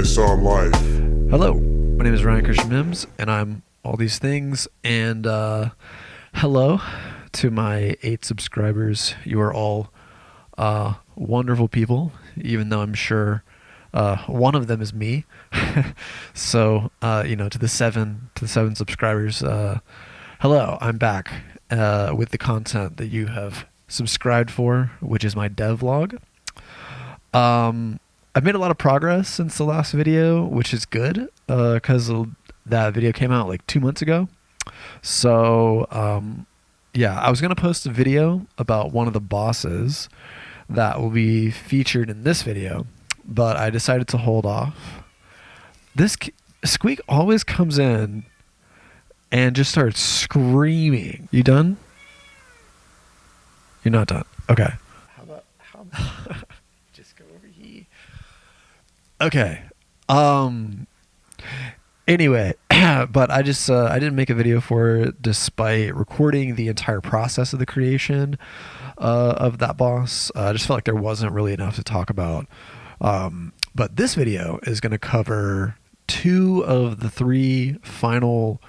Based on life. Hello, my name is Ryan Christian Mims, and I'm all these things. And hello to my 8 subscribers. You are all wonderful people, even though I'm sure one of them is me. So to the seven subscribers, hello, I'm back with the content that you have subscribed for, which is my devlog. I've made a lot of progress since the last video, which is good because that video came out like 2 months ago. So I was going to post a video about one of the bosses that will be featured in this video, but I decided to hold off. This Squeak always comes in and just starts screaming. You done? You're not done. Okay. How about just go over here? Okay. Anyway, but I just I didn't make a video for it despite recording the entire process of the creation of that boss. I just felt like there wasn't really enough to talk about. But this video is going to cover 2 of the 3 final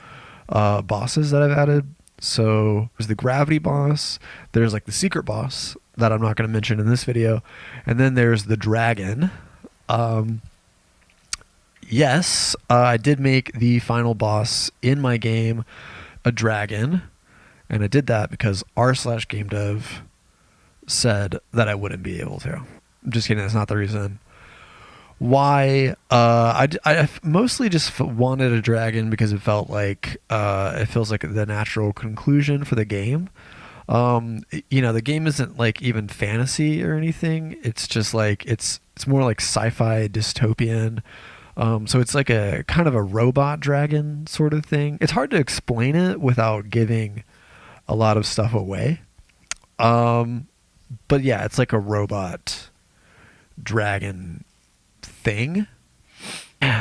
bosses that I've added. So there's the gravity boss, there's like the secret boss that I'm not going to mention in this video, and then there's the dragon. Yes, I did make the final boss in my game a dragon, and I did that because r/gamedev said that I wouldn't be able to. I'm just kidding, that's not the reason why. I mostly just wanted a dragon because it felt like it feels like the natural conclusion for the game. The game isn't like even fantasy or anything. It's just like it's more like sci-fi dystopian. So it's like a kind of a robot dragon sort of thing. It's hard to explain it without giving a lot of stuff away. But yeah, it's like a robot dragon thing.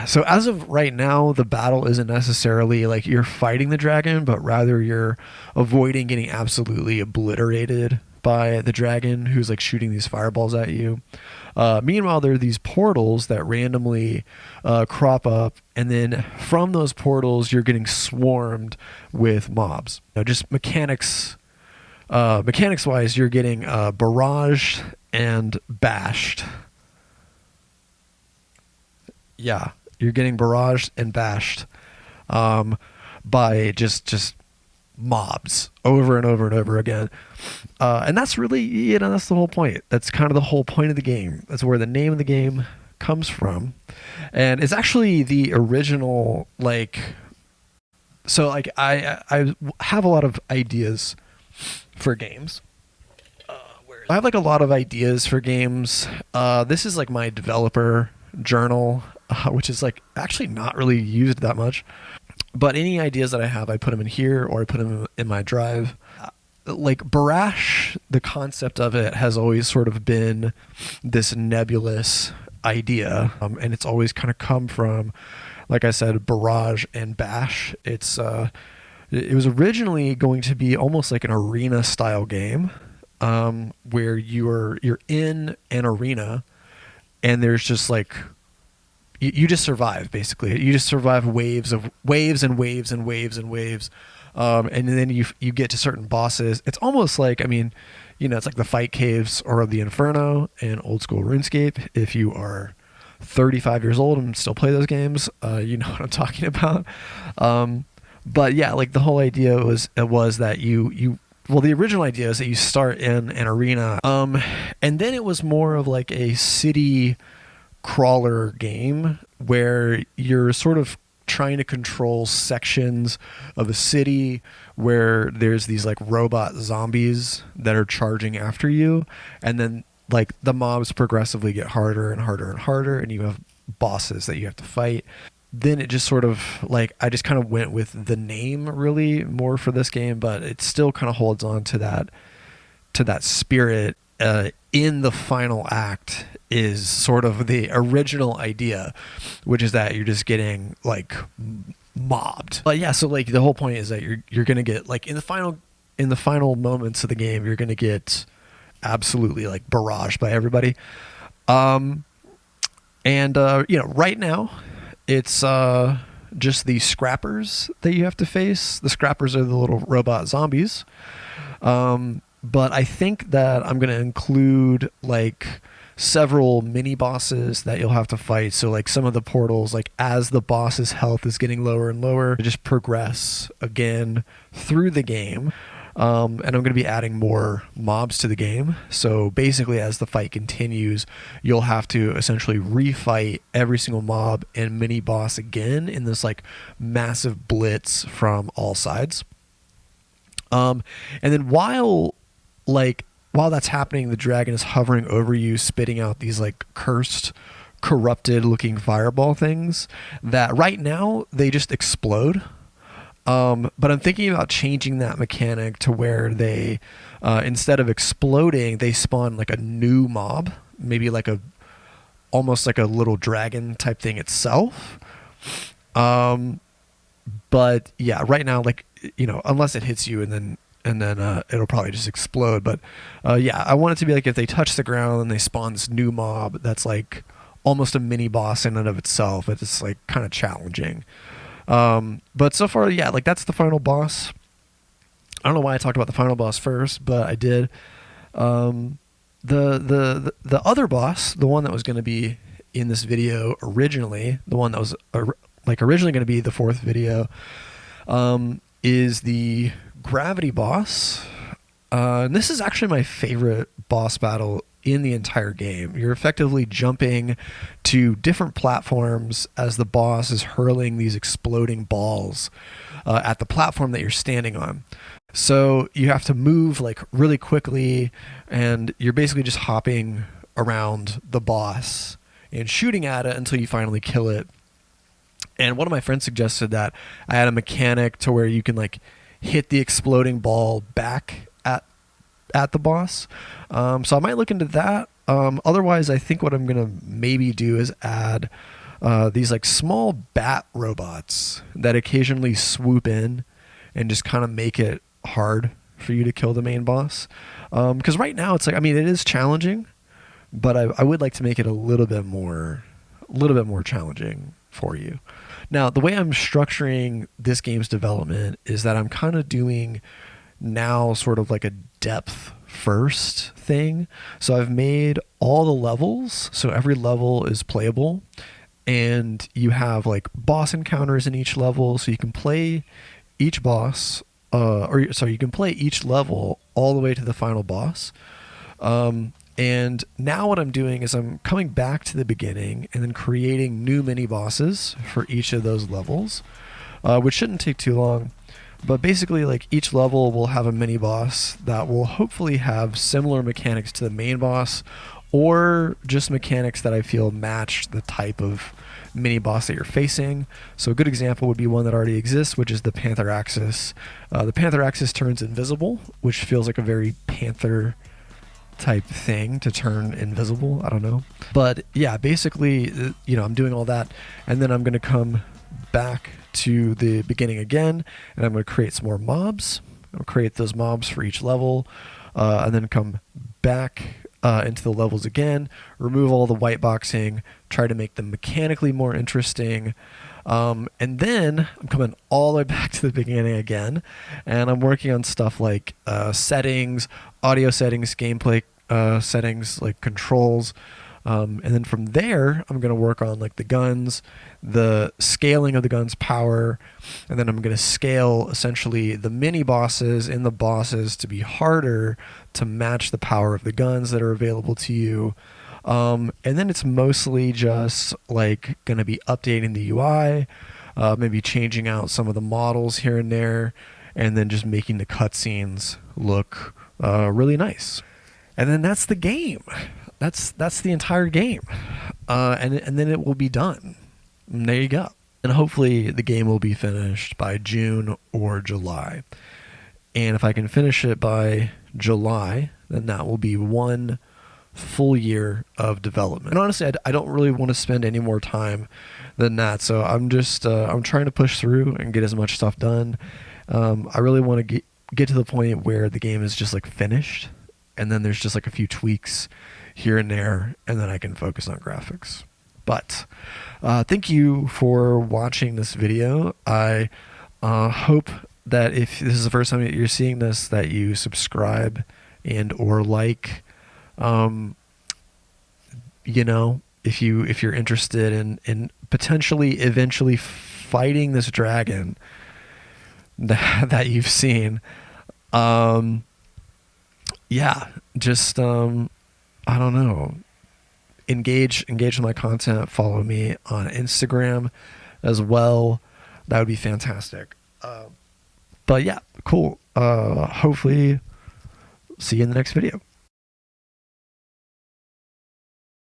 So as of right now, the battle isn't necessarily like you're fighting the dragon, but rather you're avoiding getting absolutely obliterated by the dragon who's like shooting these fireballs at you. Meanwhile, there are these portals that randomly crop up, and then from those portals, you're getting swarmed with mobs. Just mechanics wise, you're getting barraged and bashed. Yeah, you're getting barraged and bashed by just mobs over and over and over again. And that's really, that's the whole point. That's kind of the whole point of the game. That's where the name of the game comes from. And it's actually the original, I have a lot of ideas for games. I have like a lot of ideas for games. This is like my developer journal, which is like actually not really used that much. But any ideas that I have, I put them in here or I put them in my drive. Like BARRASH, the concept of it has always sort of been this nebulous idea. And it's always kind of come from, like I said, barrage and bash. It was originally going to be almost like an arena style game, where you're in an arena and there's just like, you just survive, basically. You just survive waves and waves and waves. And then you get to certain bosses. It's almost like, it's like the fight caves or the Inferno in old school RuneScape. If you are 35 years old and still play those games, you know what I'm talking about. But yeah, like the whole idea was that the original idea is that you start in an arena. And then it was more of like a city crawler game where you're sort of trying to control sections of a city where there's these like robot zombies that are charging after you, and then like the mobs progressively get harder and harder and harder, and you have bosses that you have to fight. Then it just sort of like, I just kind of went with the name really more for this game, but it still kind of holds on to that spirit. In the final act is sort of the original idea, which is that you're just getting like mobbed. But yeah, so like the whole point is that you're gonna get like in the final moments of the game, you're gonna get absolutely like barraged by everybody. And right now, it's just the scrappers that you have to face. The scrappers are the little robot zombies. But I think that I'm going to include like several mini bosses that you'll have to fight. So like some of the portals, like as the boss's health is getting lower and lower, just progress again through the game. And I'm going to be adding more mobs to the game. So basically, as the fight continues, you'll have to essentially refight every single mob and mini boss again in this like massive blitz from all sides. And then while that's happening, the dragon is hovering over you, spitting out these like cursed, corrupted looking fireball things that right now they just explode. But I'm thinking about changing that mechanic to where they, instead of exploding, they spawn like a new mob, maybe like almost like a little dragon type thing itself. But yeah, right now, like, unless it hits you and then it'll probably just explode. But yeah, I want it to be like if they touch the ground and they spawn this new mob that's like almost a mini boss in and of itself. It's like kind of challenging. But so far, yeah, like that's the final boss. I don't know why I talked about the final boss first, but I did. The other boss, the one that was going to be in this video originally, the one that was originally going to be the fourth video, is the gravity boss. And this is actually my favorite boss battle in the entire game. You're effectively jumping to different platforms as the boss is hurling these exploding balls at the platform that you're standing on. So you have to move like really quickly, and you're basically just hopping around the boss and shooting at it until you finally kill it. And one of my friends suggested that I had a mechanic to where you can like hit the exploding ball back at the boss. So I might look into that. Otherwise, I think what I'm going to maybe do is add these like small bat robots that occasionally swoop in and just kind of make it hard for you to kill the main boss. Because right now it's like, I mean, it is challenging, but I would like to make it a little bit more challenging for you. Now, the way I'm structuring this game's development is that I'm kind of doing now sort of like a depth first thing. So I've made all the levels, so every level is playable, and you have like boss encounters in each level, so you can play each boss, you can play each level all the way to the final boss. And now what I'm doing is I'm coming back to the beginning and then creating new mini bosses for each of those levels, which shouldn't take too long. But basically, like each level will have a mini boss that will hopefully have similar mechanics to the main boss, or just mechanics that I feel match the type of mini boss that you're facing. So a good example would be one that already exists, which is the Panther Axis. The Panther Axis turns invisible, which feels like a very Panther type thing to turn invisible. I don't know. But yeah, basically, I'm doing all that, and then I'm going to come back to the beginning again, and I'm going to create some more mobs. I'll create those mobs for each level, and then come back into the levels again, remove all the white boxing, try to make them mechanically more interesting, and then I'm coming all the way back to the beginning again, and I'm working on stuff like settings, audio settings, gameplay settings, like controls. And then from there, I'm going to work on like the guns, the scaling of the gun's power, and then I'm going to scale essentially the mini bosses and the bosses to be harder to match the power of the guns that are available to you. And then it's mostly just like going to be updating the UI, maybe changing out some of the models here and there, and then just making the cutscenes look really nice. And then that's the game. That's the entire game, and then it will be done. And there you go. And hopefully the game will be finished by June or July. And if I can finish it by July, then that will be one full year of development. And honestly, I don't really want to spend any more time than that. So I'm just I'm trying to push through and get as much stuff done. I really want to get to the point where the game is just like finished, and then there's just like a few tweaks here and there, and then I can focus on graphics. But thank you for watching this video. I hope that if this is the first time that you're seeing this, that you subscribe and or like. You know, if you're interested in potentially eventually fighting this dragon that you've seen, yeah, just I don't know, engage with my content. Follow me on Instagram as well. That would be fantastic. But yeah, cool. Hopefully see you in the next video.